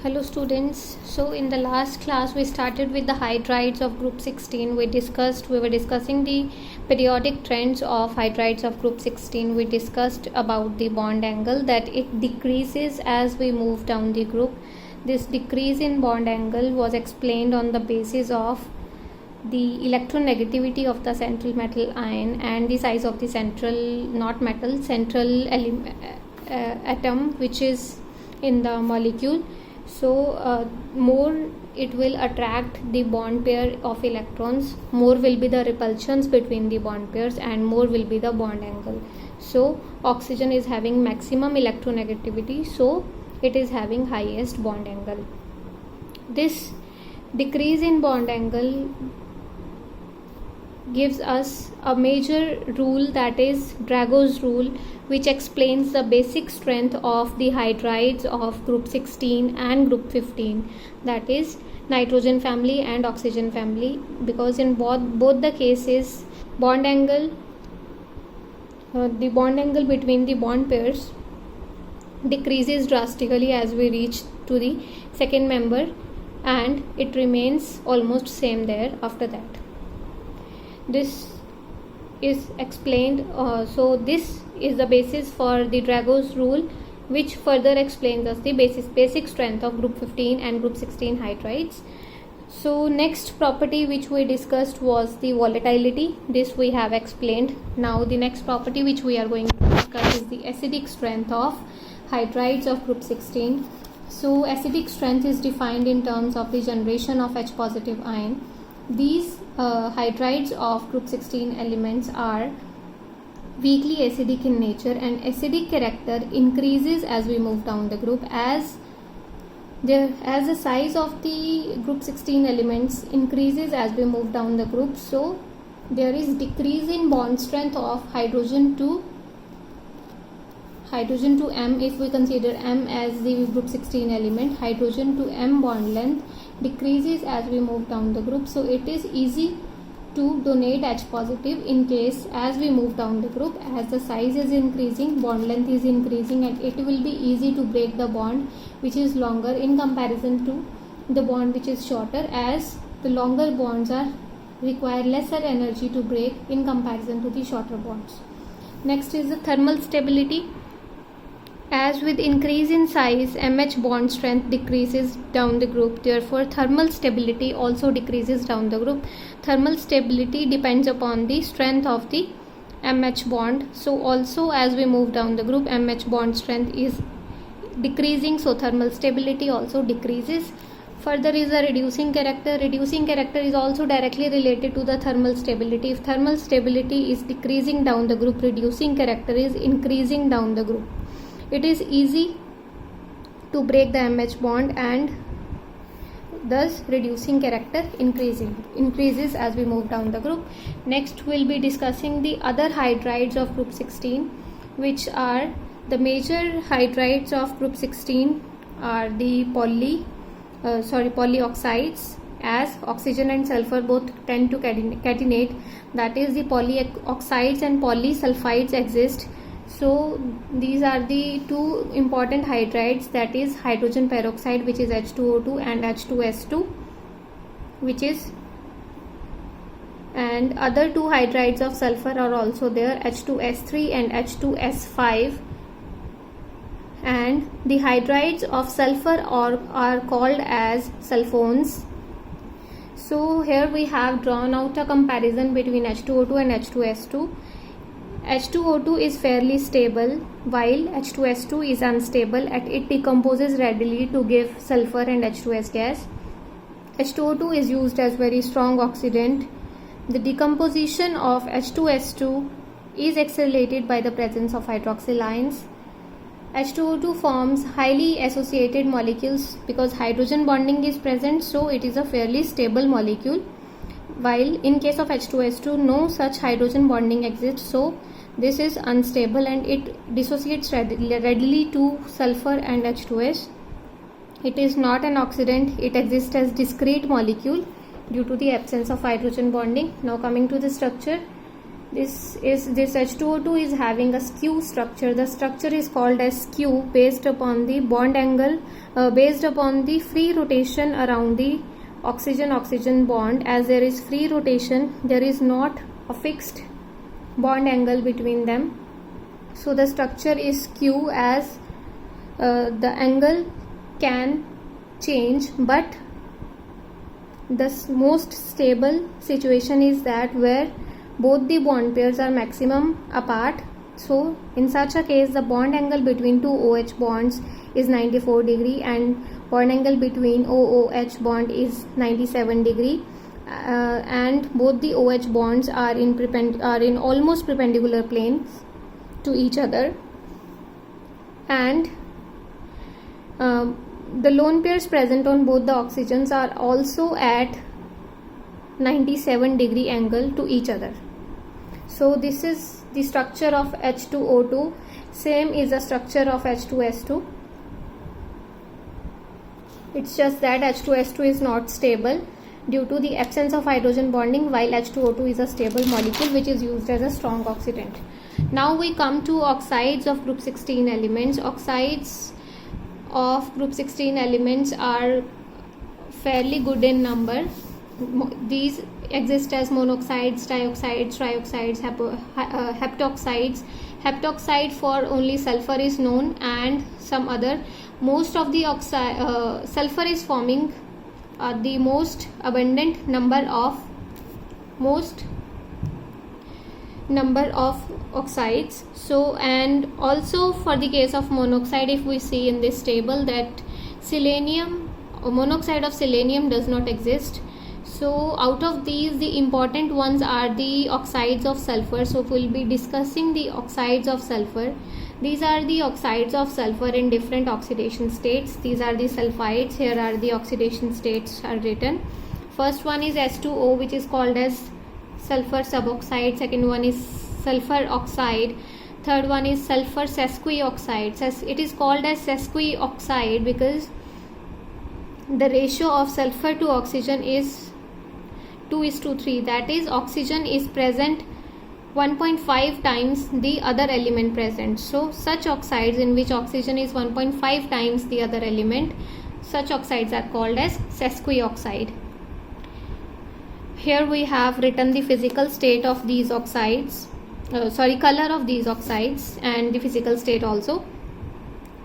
Hello students. So in the last class we started with the hydrides of group 16. We were discussing the periodic trends of hydrides of group 16. We discussed about the bond angle, that it decreases as we move down the group. This decrease in bond angle was explained on the basis of the electronegativity of the central metal ion and the size of the central atom which is in the molecule. So more it will attract the bond pair of electrons, more will be the repulsions between the bond pairs, and more will be the bond angle. So oxygen is having maximum electronegativity, so it is having highest bond angle. This decrease in bond angle gives us a major rule, that is Drago's rule, which explains the basic strength of the hydrides of group 16 and group 15, that is nitrogen family and oxygen family, because in both the cases bond angle the bond angle between the bond pairs decreases drastically as we reach to the second member, and it remains almost same there after that. This is explained, so this is the basis for the Drago's rule, which further explains us the basic strength of group 15 and group 16 hydrides. So next property which we discussed was the volatility. This we have explained. Now the next property which we are going to discuss is the acidic strength of hydrides of group 16. So acidic strength is defined in terms of the generation of H positive ion. These hydrides of group 16 elements are weakly acidic in nature, and acidic character increases as we move down the group as the size of the group 16 elements increases as we move down the group. So there is decrease in bond strength of hydrogen to M. If we consider M as the group 16 element, hydrogen to M bond length decreases as we move down the group. So it is easy to donate H positive in case as we move down the group, as the size is increasing, bond length is increasing, and it will be easy to break the bond which is longer in comparison to the bond which is shorter, as the longer bonds require lesser energy to break in comparison to the shorter bonds. Next is the thermal stability. As with increase in size, MH bond strength decreases down the group. Therefore, thermal stability also decreases down the group. Thermal stability depends upon the strength of the MH bond. So also as we move down the group, MH bond strength is decreasing. So thermal stability also decreases. Further is the reducing character. Reducing character is also directly related to the thermal stability. If thermal stability is decreasing down the group, reducing character is increasing down the group. It is easy to break the MH bond, and thus reducing character increases as we move down the group. Next we will be discussing the other hydrides of group 16, which are the major hydrides of group 16 are the polyoxides, as oxygen and sulfur both tend to catenate, that is the polyoxides and polysulfides exist. So these are the two important hydrides, that is hydrogen peroxide, which is H2O2, and H2S2, and other two hydrides of sulfur are also there, H2S3 and H2S5, and the hydrides of sulfur are called as sulfones. So here we have drawn out a comparison between H2O2 and H2S2. H2O2 is fairly stable while H2S2 is unstable, and it decomposes readily to give sulfur and H2S gas. H2O2 is used as very strong oxidant. The decomposition of H2S2 is accelerated by the presence of hydroxyl ions. H2O2 forms highly associated molecules because hydrogen bonding is present, so it is a fairly stable molecule, while in case of H2S2 no such hydrogen bonding exists, so this is unstable and it dissociates readily to sulfur and H2S. It is not an oxidant, it exists as discrete molecule due to the absence of hydrogen bonding. Now coming to the structure, This H2O2 is having a skew structure. The structure is called as skew based upon the bond angle, based upon the free rotation around the oxygen bond. As there is free rotation, there is not a fixed bond angle between them. So the structure is skew, as the angle can change, but the most stable situation is that where both the bond pairs are maximum apart. So in such a case, the bond angle between two OH bonds is 94 degree and bond angle between OOH bond is 97 degree, and both the OH bonds are in almost perpendicular planes to each other, and the lone pairs present on both the oxygens are also at 97 degree angle to each other. So this is the structure of H2O2. Same is the structure of H2S2. It's just that H2S2 is not stable due to the absence of hydrogen bonding, while H2O2 is a stable molecule which is used as a strong oxidant. Now we come to oxides of group 16 elements. Oxides of group 16 elements are fairly good in number. These exist as monoxides, dioxides, trioxides, heptoxides. Heptoxide for only sulfur is known, and some other. Most of the sulfur is forming the most abundant number of oxides. So, and also for the case of monoxide, if we see in this table that monoxide of selenium does not exist. So out of these, the important ones are the oxides of sulfur. So we'll be discussing the oxides of sulfur. These are the oxides of sulfur in different oxidation states. These are the sulfides. Here are the oxidation states are written. First one is S2O, which is called as sulfur suboxide. Second one is sulfur oxide. Third one is sulfur sesquioxide. It is called as sesquioxide because the ratio of sulfur to oxygen is 2:3. That is, oxygen is present 1.5 times the other element present. So such oxides in which oxygen is 1.5 times the other element, such oxides are called as sesquioxide. Here we have written the physical state of these oxides, color of these oxides, and the physical state also.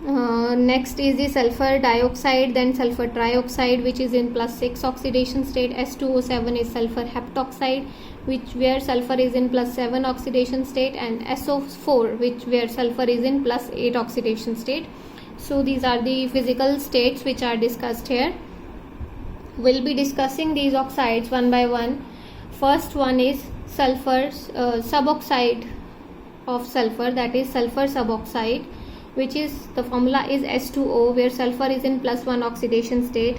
Next is the sulfur dioxide, then sulfur trioxide, which is in +6 oxidation state. S2O7 is sulfur heptoxide, where sulfur is in +7 oxidation state, and SO4, where sulfur is in +8 oxidation state. So these are the physical states which are discussed here. We'll be discussing these oxides one by one. First one is sulfur suboxide of sulfur, that is sulfur suboxide, which is the formula is S2O, where sulfur is in +1 oxidation state.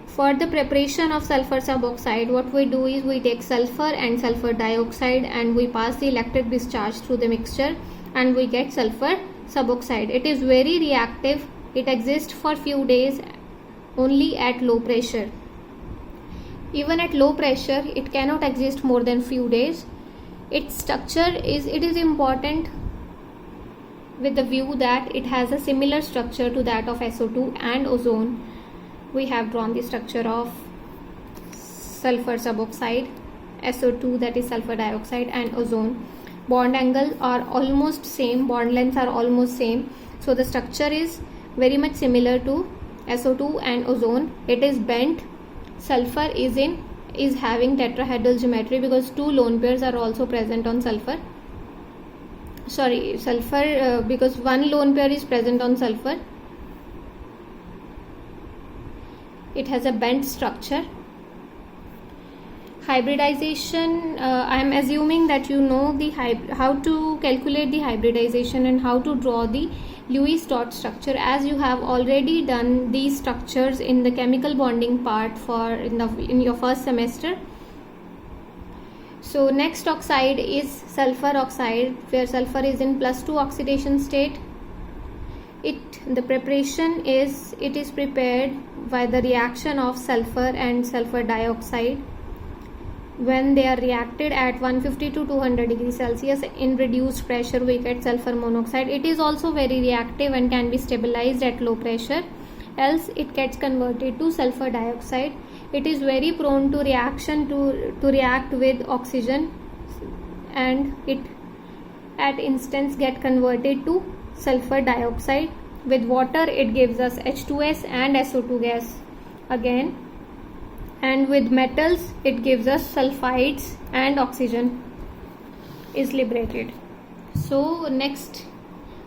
For the preparation of sulfur suboxide, what we do is we take sulfur and sulfur dioxide and we pass the electric discharge through the mixture and we get sulfur suboxide. It is very reactive. It exists for few days only at low pressure. Even at low pressure, it cannot exist more than few days. Its structure is important with the view that it has a similar structure to that of SO2 and ozone. We have drawn the structure of sulfur suboxide, SO2, that is sulfur dioxide, and ozone. Bond angle are almost same, bond lengths are almost same. So the structure is very much similar to SO2 and ozone. It is bent. Sulfur is having tetrahedral geometry because two lone pairs are also present on sulfur. Because one lone pair is present on sulfur. It has a bent structure. Hybridization, I am assuming that you know how to calculate the hybridization and how to draw the Lewis dot structure, as you have already done these structures in the chemical bonding part in your first semester. So next oxide is sulfur oxide, where sulfur is in +2 oxidation state. The preparation is prepared by the reaction of sulfur and sulfur dioxide. when they are reacted at 150 to 200 degrees Celsius in reduced pressure, we get sulfur monoxide. It is also very reactive and can be stabilized at low pressure, else it gets converted to sulfur dioxide. It is very prone to reaction to react with oxygen, and it at instance get converted to sulfur dioxide. With water it gives us H2S and SO2 gas again, and with metals it gives us sulfides and oxygen is liberated. So next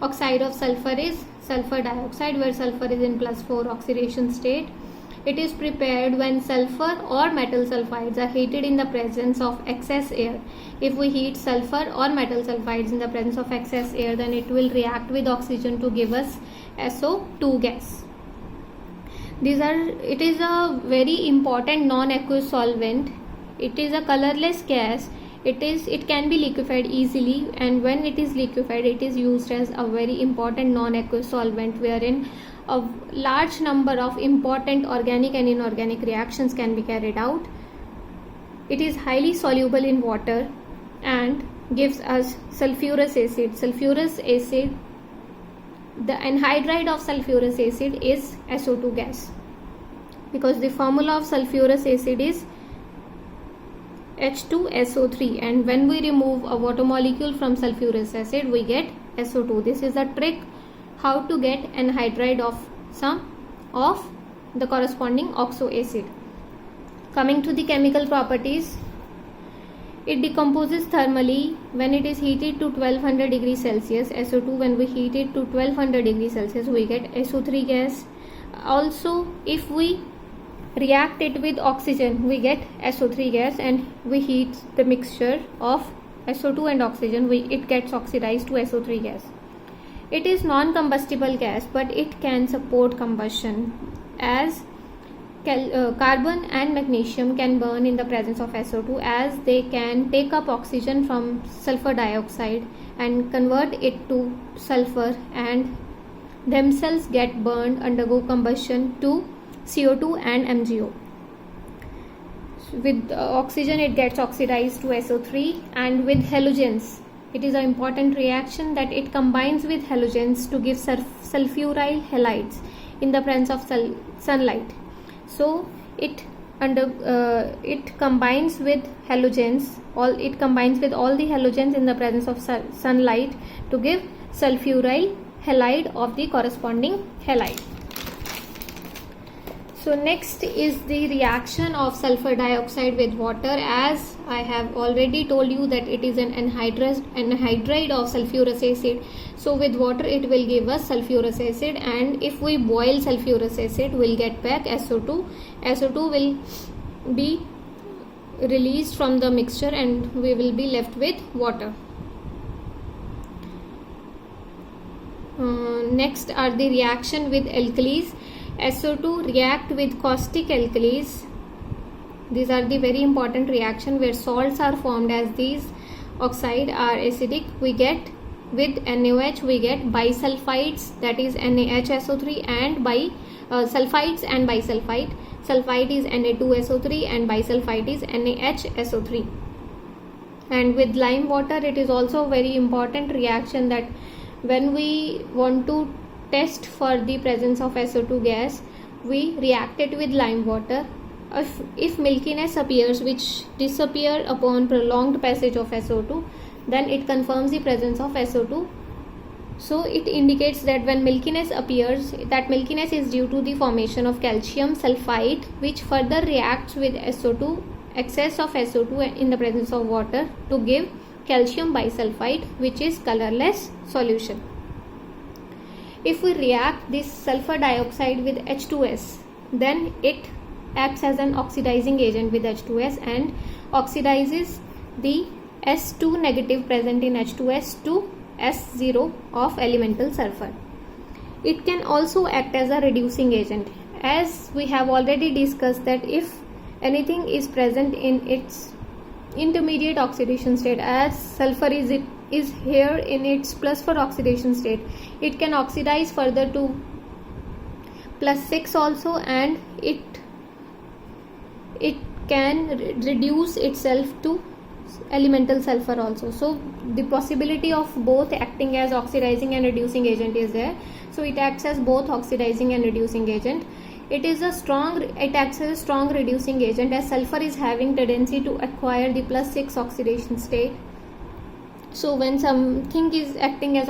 oxide of sulfur is sulfur dioxide, where sulfur is in +4 oxidation state. It is prepared when sulfur or metal sulfides are heated in the presence of excess air. If we heat sulfur or metal sulfides in the presence of excess air, then it will react with oxygen to give us SO2 gas. It is a very important non-aqueous solvent. It is a colorless gas. It can be liquefied easily, and when it is liquefied, it is used as a very important non-aqueous solvent, wherein a large number of important organic and inorganic reactions can be carried out. It is highly soluble in water and gives us sulfurous acid. Sulfurous acid, the anhydride of sulfurous acid is SO2 gas, because the formula of sulfurous acid is H2SO3, and when we remove a water molecule from sulfurous acid, we get SO2. This is a trick how to get anhydride of some of the corresponding oxo acid. Coming to the chemical properties, it decomposes thermally when it is heated to 1200 degrees Celsius. SO2, when we heat it to 1200 degrees Celsius, we get SO3 gas. Also, if we react it with oxygen, we get SO3 gas, and we heat the mixture of SO2 and oxygen, it gets oxidized to SO3 gas. It is non-combustible gas, but it can support combustion, as carbon and magnesium can burn in the presence of SO2, as they can take up oxygen from sulfur dioxide and convert it to sulfur, and themselves get burned, undergo combustion to CO2 and MgO. With oxygen it gets oxidized to SO3, and with halogens, it is an important reaction that it combines with halogens to give sulfuryl halides in the presence of sunlight. So it combines with halogens. It combines with all the halogens in the presence of sunlight to give sulfuryl halide of the corresponding halide. So next is the reaction of sulfur dioxide with water. As I have already told you that it is an anhydride of sulfurous acid. So with water it will give us sulfurous acid, and if we boil sulfurous acid, we'll get back SO2. SO2 will be released from the mixture and we will be left with water. Next are the reaction with alkalis. SO2 react with caustic alkalis. These are the very important reaction where salts are formed, as these oxide are acidic. We get with NaOH, we get bisulfides, that is NaHSO3, and sulfides and bisulfite. Sulfide is Na2SO3 and bisulfite is NaHSO3. And with lime water, it is also very important reaction that when we want to test for the presence of SO2 gas, we react it with lime water. If milkiness appears, which disappear upon prolonged passage of SO2, then it confirms the presence of SO2. So it indicates that when milkiness appears, that milkiness is due to the formation of calcium sulfide, which further reacts with SO2, excess of SO2 in the presence of water, to give calcium bisulfite, which is colorless solution. If we react this sulfur dioxide with H2S, then it acts as an oxidizing agent with H2S and oxidizes the S2 negative present in H2S to S0 of elemental sulfur. It can also act as a reducing agent, as we have already discussed that if anything is present in its intermediate oxidation state, as sulfur is here in its +4 oxidation state, it can oxidize further to +6 also, and it can reduce itself to elemental sulfur also. So the possibility of both acting as oxidizing and reducing agent is there. So it acts as both oxidizing and reducing agent. It acts as a strong reducing agent, as sulfur is having tendency to acquire the +6 oxidation state. So when something is acting as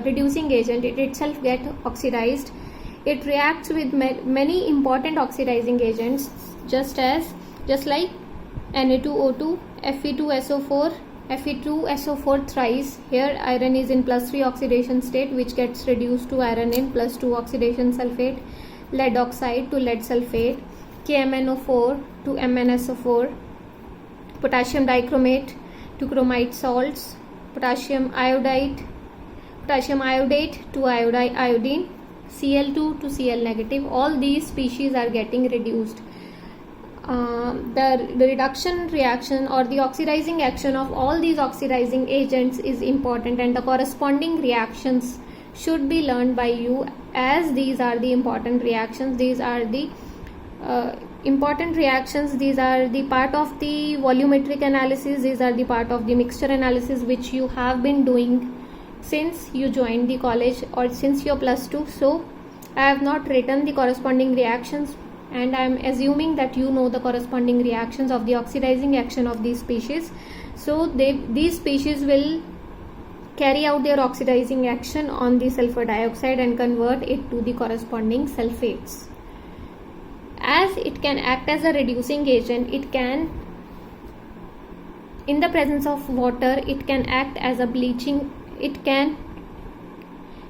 reducing agent, it itself get oxidized. It reacts with many important oxidizing agents, just like Na2O2, Fe2SO4, Fe2SO4 thrice. Here iron is in +3 oxidation state, which gets reduced to iron in +2 oxidation sulfate. Lead oxide to lead sulfate, KMnO4 to MnSO4, potassium dichromate to chromite salts, potassium iodide to iodine, Cl2 to Cl negative. All these species are getting reduced. The reduction reaction or the oxidizing action of all these oxidizing agents is important, and the corresponding reactions should be learned by you, as these are the important reactions. These are the important reactions. These are the part of the volumetric analysis. These are the part of the mixture analysis, which you have been doing since you joined the college or since your +2. So I have not written the corresponding reactions, and I am assuming that you know the corresponding reactions of the oxidizing action of these species. So these species will carry out their oxidizing action on the sulfur dioxide and convert it to the corresponding sulfates. As it can act as a reducing agent, it can, in the presence of water, it can act as a bleaching. It can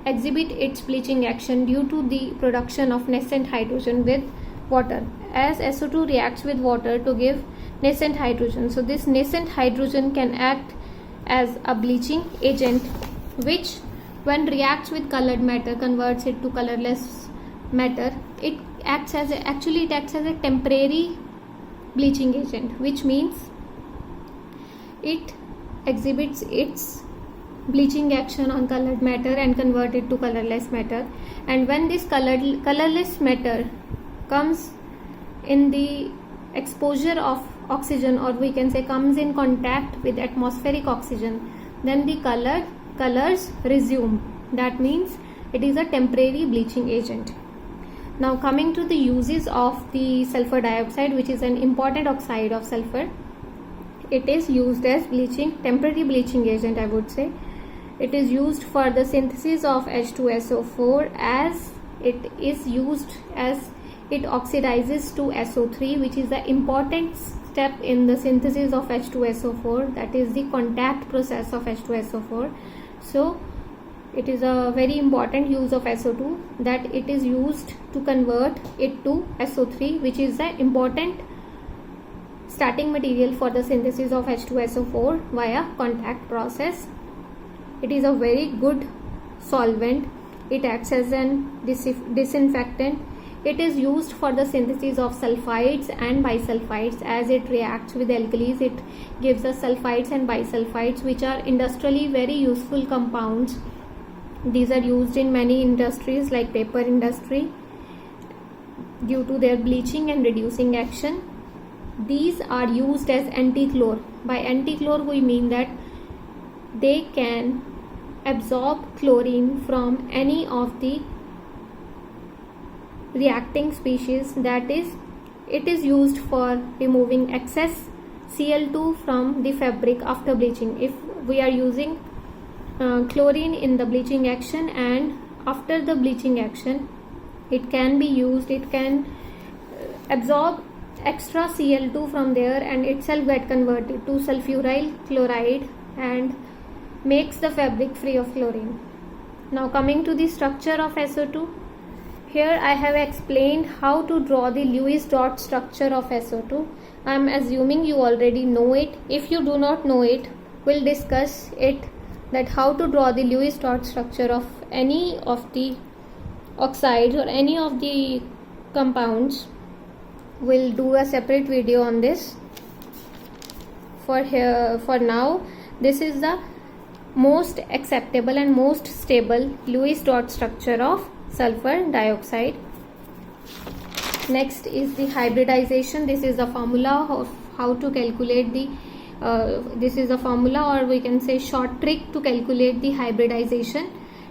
exhibit its bleaching action due to the production of nascent hydrogen with water, as SO2 reacts with water to give nascent hydrogen. So this nascent hydrogen can act as a bleaching agent, which when reacts with colored matter converts it to colorless matter. It acts as a temporary bleaching agent, which means it exhibits its bleaching action on colored matter and convert it to colorless matter. And when this colorless matter comes in the exposure of oxygen, or we can say comes in contact with atmospheric oxygen, then the colors resume. That means it is a temporary bleaching agent. Now coming to the uses of the sulfur dioxide, which is an important oxide of sulfur. It is used as temporary bleaching agent, I would say. It is used for the synthesis of H2SO4, as it is used as it oxidizes to SO3, which is the important step in the synthesis of H2SO4, that is the contact process of H2SO4. So it is a very important use of SO2, that it is used to convert it to SO3, which is the important starting material for the synthesis of H2SO4 via contact process. It is a very good solvent. It acts as an disinfectant. It is used for the synthesis of sulfides and bisulfides. As it reacts with alkalis, it gives us sulfides and bisulfides, which are industrially very useful compounds. These are used in many industries like paper industry due to their bleaching and reducing action. These are used as anti-chlor. By anti-chlor we mean that they can absorb chlorine from any of the reacting species. That is, it is used for removing excess Cl2 from the fabric after bleaching. If we are using chlorine in the bleaching action, and after the bleaching action it can be used, it can absorb extra Cl2 from there and itself get converted to sulfuryl chloride and makes the fabric free of chlorine. Now coming to the structure of SO2, here I have explained how to draw the Lewis dot structure of SO2. I am assuming you already know it. If you do not know it, we'll discuss it, that how to draw the Lewis dot structure of any of the oxides or any of the compounds. We'll do a separate video on this. For now, this is the most acceptable and most stable Lewis dot structure of sulfur dioxide. Next is the hybridization. This is the formula of how to calculate the this is a formula, or we can say short trick to calculate the hybridization.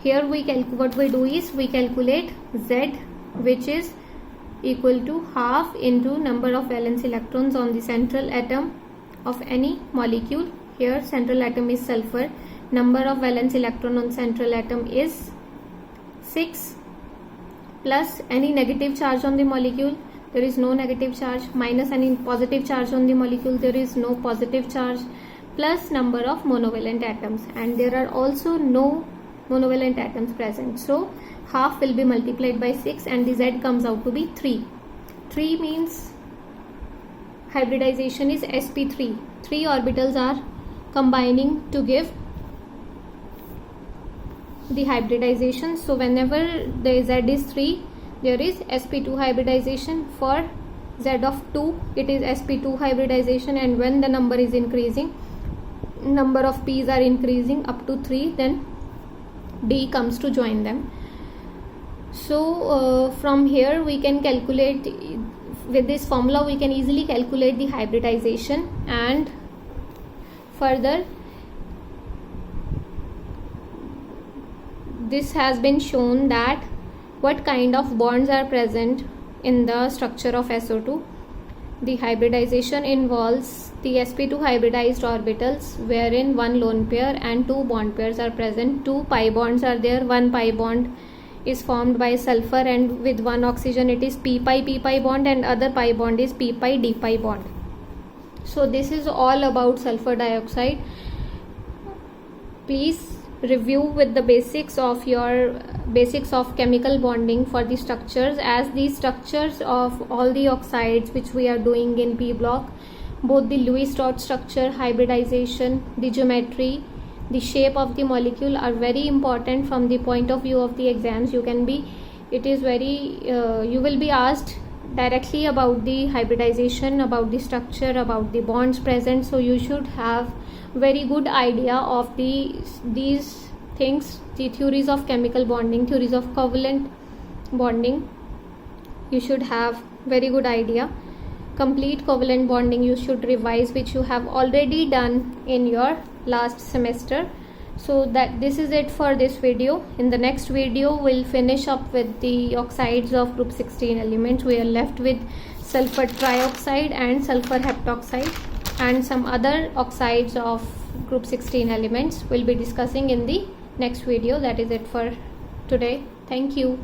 Here what we do is we calculate Z, which is equal to half into number of valence electrons on the central atom of any molecule. Here central atom is sulfur. Number of valence electron on central atom is 6, plus any negative charge on the molecule, there is no negative charge, minus any positive charge on the molecule, there is no positive charge, plus number of monovalent atoms, and there are also no monovalent atoms present. So half will be multiplied by 6 and the Z comes out to be 3. 3 means hybridization is sp3. 3 orbitals are combining to give the hybridization. So whenever the Z is 3, there is sp2 hybridization. For Z of 2, it is sp2 hybridization, and when the number is increasing, number of p's are increasing up to 3, then D comes to join them. So from here we can calculate, with this formula we can easily calculate the hybridization. And further, this has been shown that what kind of bonds are present in the structure of SO2. The hybridization involves the sp2 hybridized orbitals, wherein one lone pair and 2 bond pairs are present. 2 pi bonds are there. One pi bond is formed by sulfur, and with one oxygen it is p pi bond, and other pi bond is p pi d pi bond. So this is all about sulfur dioxide. Please review with the basics of chemical bonding for the structures, as the structures of all the oxides which we are doing in P block, both the Lewis dot structure, hybridization, the geometry, the shape of the molecule are very important from the point of view of the exams. You will be asked directly about the hybridization, about the structure, about the bonds present. So you should have very good idea of these things, the theories of chemical bonding, theories of covalent bonding. You should have very good idea. Complete covalent bonding you should revise, which you have already done in your last semester. So that this is it for this video. In the next video we'll finish up with the oxides of group 16 elements. We are left with sulfur trioxide and sulfur heptoxide, and some other oxides of group 16 elements we'll be discussing in the next video. That is it for today. Thank you.